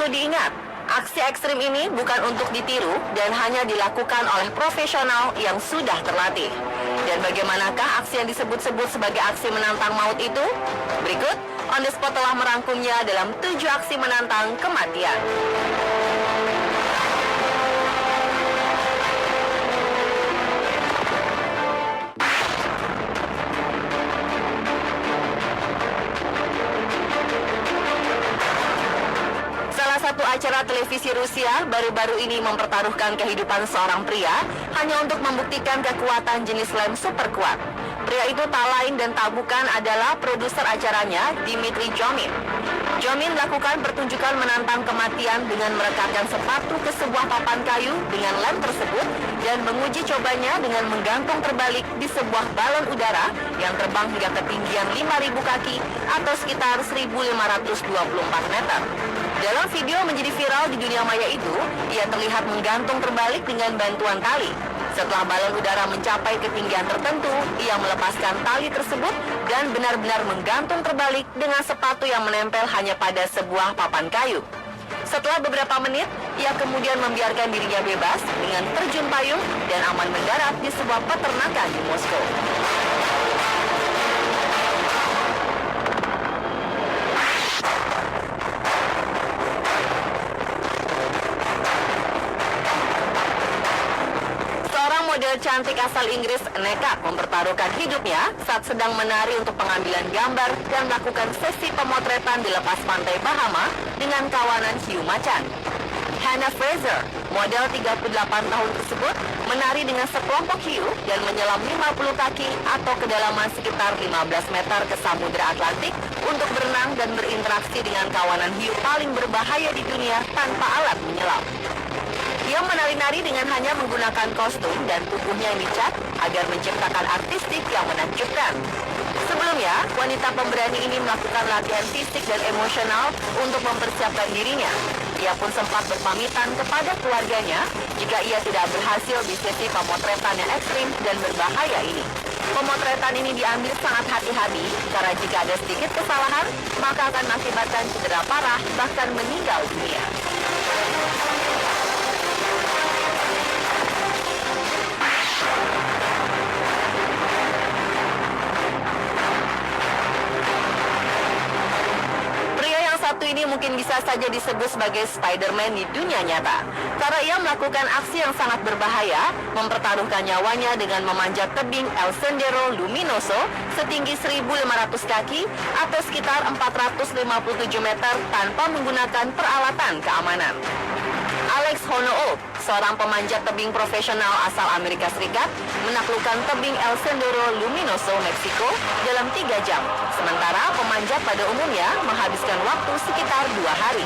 Perlu diingat, aksi ekstrim ini bukan untuk ditiru dan hanya dilakukan oleh profesional yang sudah terlatih. Dan bagaimanakah aksi yang disebut-sebut sebagai aksi menantang maut itu? Berikut, On The Spot telah merangkumnya dalam 7 aksi menantang kematian. Salah satu acara televisi Rusia baru-baru ini mempertaruhkan kehidupan seorang pria hanya untuk membuktikan kekuatan jenis lem super kuat. Pria itu tak lain dan tak bukan adalah produser acaranya, Dmitry Jomin. Jomin melakukan pertunjukan menantang kematian dengan merekatkan sepatu ke sebuah papan kayu dengan lem tersebut dan menguji cobanya dengan menggantung terbalik di sebuah balon udara yang terbang hingga ketinggian 5.000 kaki atau sekitar 1.524 meter. Dalam video menjadi viral di dunia maya itu, ia terlihat menggantung terbalik dengan bantuan tali. Setelah balon udara mencapai ketinggian tertentu, ia melepaskan tali tersebut dan benar-benar menggantung terbalik dengan sepatu yang menempel hanya pada sebuah papan kayu. Setelah beberapa menit, ia kemudian membiarkan dirinya bebas dengan terjun payung dan aman mendarat di sebuah peternakan di Moskow. Model cantik asal Inggris nekat mempertaruhkan hidupnya saat sedang menari untuk pengambilan gambar dan melakukan sesi pemotretan di lepas pantai Bahama dengan kawanan hiu macan. Hannah Fraser, model 38 tahun tersebut, menari dengan sekelompok hiu dan menyelam 50 kaki atau kedalaman sekitar 15 meter ke Samudra Atlantik untuk berenang dan berinteraksi dengan kawanan hiu paling berbahaya di dunia tanpa alat menyelam. Ia menari-nari dengan hanya menggunakan kostum dan tubuhnya yang dicat agar menciptakan artistik yang menakjubkan. Sebelumnya, wanita pemberani ini melakukan latihan fisik dan emosional untuk mempersiapkan dirinya. Ia pun sempat berpamitan kepada keluarganya jika ia tidak berhasil di sesi pemotretan yang ekstrim dan berbahaya ini. Pemotretan ini diambil sangat hati-hati karena jika ada sedikit kesalahan, maka akan mengakibatkan cedera parah bahkan meninggal dunia. Satu ini mungkin bisa saja disebut sebagai Spider-Man di dunia nyata karena ia melakukan aksi yang sangat berbahaya, mempertaruhkan nyawanya dengan memanjat tebing El Sendero Luminoso setinggi 1.500 kaki atau sekitar 457 meter tanpa menggunakan peralatan keamanan. Alex Honnold, seorang pemanjat tebing profesional asal Amerika Serikat, menaklukkan tebing El Sendero Luminoso, Meksiko dalam 3 jam. Sementara pemanjat pada umumnya menghabiskan waktu sekitar 2 hari.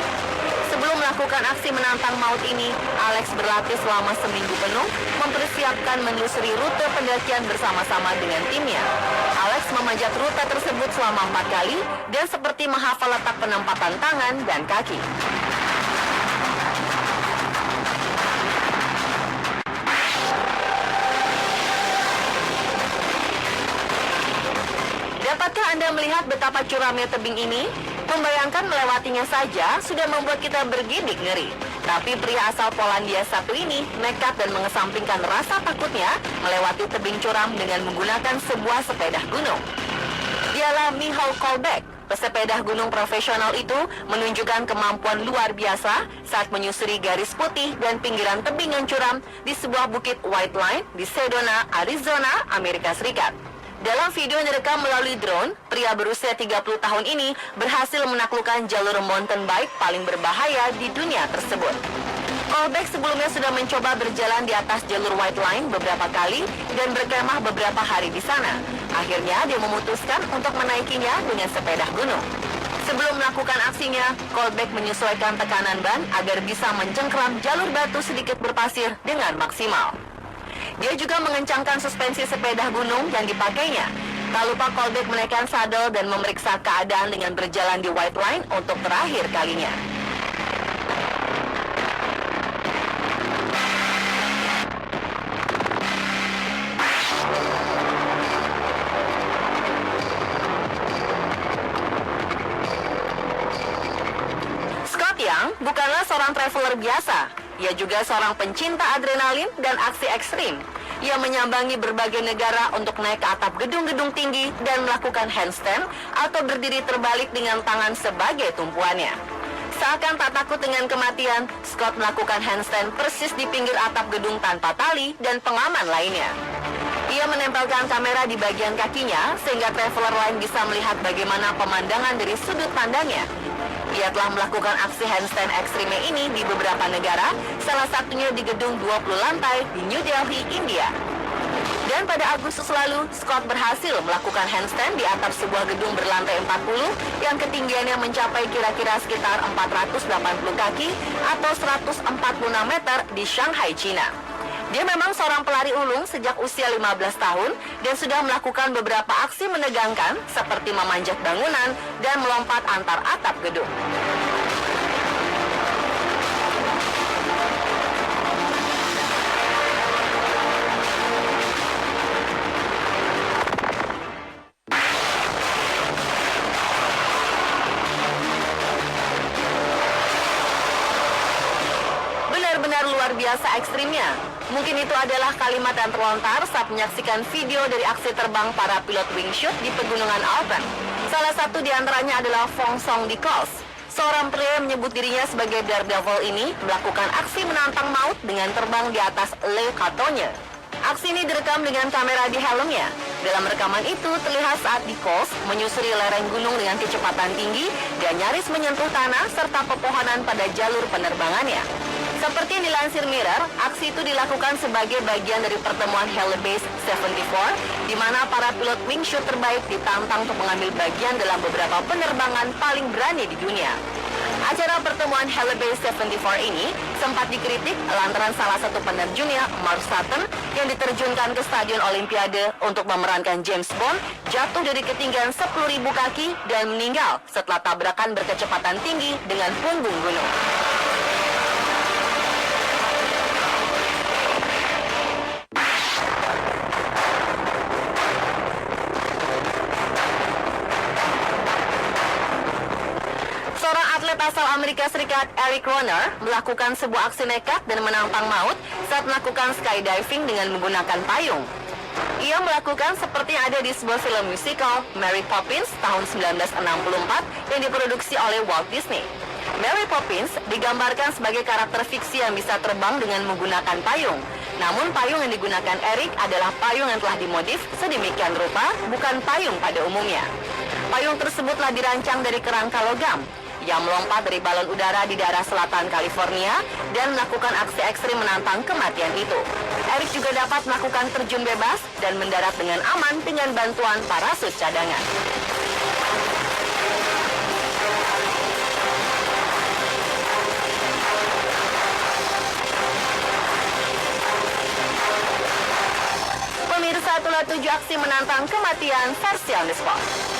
Sebelum melakukan aksi menantang maut ini, Alex berlatih selama seminggu penuh, mempersiapkan menelusuri rute pendakian bersama-sama dengan timnya. Alex memanjat rute tersebut selama 4 kali dan seperti menghafal letak penempatan tangan dan kaki. Dapatkah Anda melihat betapa curamnya tebing ini? Membayangkan melewatinya saja sudah membuat kita bergidik ngeri. Tapi pria asal Polandia satu ini nekat dan mengesampingkan rasa takutnya melewati tebing curam dengan menggunakan sebuah sepeda gunung. Dialah Michał Kolbeck. Pesepeda gunung profesional itu menunjukkan kemampuan luar biasa saat menyusuri garis putih dan pinggiran tebing yang curam di sebuah bukit White Line di Sedona, Arizona, Amerika Serikat. Dalam video yang direkam melalui drone, pria berusia 30 tahun ini berhasil menaklukkan jalur mountain bike paling berbahaya di dunia tersebut. Kolbeck sebelumnya sudah mencoba berjalan di atas jalur White Line beberapa kali dan berkemah beberapa hari di sana. Akhirnya dia memutuskan untuk menaikinya dengan sepeda gunung. Sebelum melakukan aksinya, Kolbeck menyesuaikan tekanan ban agar bisa mencengkram jalur batu sedikit berpasir dengan maksimal. Dia juga mengencangkan suspensi sepeda gunung yang dipakainya. Tak lupa Kolbeck menaikkan sadel dan memeriksa keadaan dengan berjalan di White Line untuk terakhir kalinya. bukanlah seorang traveler biasa. Ia juga seorang pencinta adrenalin dan aksi ekstrim. Ia menyambangi berbagai negara untuk naik ke atap gedung-gedung tinggi dan melakukan handstand atau berdiri terbalik dengan tangan sebagai tumpuannya. Seakan tak takut dengan kematian, Scott melakukan handstand persis di pinggir atap gedung tanpa tali dan pengaman lainnya. Ia menempelkan kamera di bagian kakinya sehingga traveler lain bisa melihat bagaimana pemandangan dari sudut pandangnya. Ia telah melakukan aksi handstand ekstrimnya ini di beberapa negara, salah satunya di gedung 20 lantai di New Delhi, India. Dan pada Agustus lalu, Scott berhasil melakukan handstand di atap sebuah gedung berlantai 40 yang ketinggiannya mencapai kira-kira sekitar 480 kaki atau 146 meter di Shanghai, China. Dia memang seorang pelari ulung sejak usia 15 tahun dan sudah melakukan beberapa aksi menegangkan seperti memanjat bangunan dan melompat antar atap gedung. Benar-benar luar biasa ekstrimnya. Mungkin itu adalah kalimat yang terlontar saat menyaksikan video dari aksi terbang para pilot wingsuit di pegunungan Alpen. Salah satu di antaranya adalah Fong Song Dikos. Seorang pria yang menyebut dirinya sebagai Daredevil ini melakukan aksi menantang maut dengan terbang di atas Le Catonne. Aksi ini direkam dengan kamera di helmnya. Dalam rekaman itu terlihat saat Dikos menyusuri lereng gunung dengan kecepatan tinggi dan nyaris menyentuh tanah serta pepohonan pada jalur penerbangannya. Seperti yang dilansir Mirror, aksi itu dilakukan sebagai bagian dari pertemuan Helibase 74, di mana para pilot wingsuit terbaik ditantang untuk mengambil bagian dalam beberapa penerbangan paling berani di dunia. Acara pertemuan Helibase 74 ini sempat dikritik lantaran salah satu penerjunnya, Mark Sutton, yang diterjunkan ke Stadion Olimpiade untuk memerankan James Bond, jatuh dari ketinggian 10.000 kaki dan meninggal setelah tabrakan berkecepatan tinggi dengan punggung gunung. Seorang atlet asal Amerika Serikat, Eric Rohner, melakukan sebuah aksi nekat dan menantang maut saat melakukan skydiving dengan menggunakan payung. Ia melakukan seperti yang ada di sebuah film musikal, Mary Poppins, tahun 1964, yang diproduksi oleh Walt Disney. Mary Poppins digambarkan sebagai karakter fiksi yang bisa terbang dengan menggunakan payung. Namun payung yang digunakan Eric adalah payung yang telah dimodif sedemikian rupa, bukan payung pada umumnya. Payung tersebutlah dirancang dari kerangka logam yang melompat dari balon udara di daerah selatan California dan melakukan aksi ekstrim menantang kematian itu. Eric juga dapat melakukan terjun bebas dan mendarat dengan aman dengan bantuan parasut cadangan. Pemirsa, itulah 7 aksi menantang kematian versi On The Spot.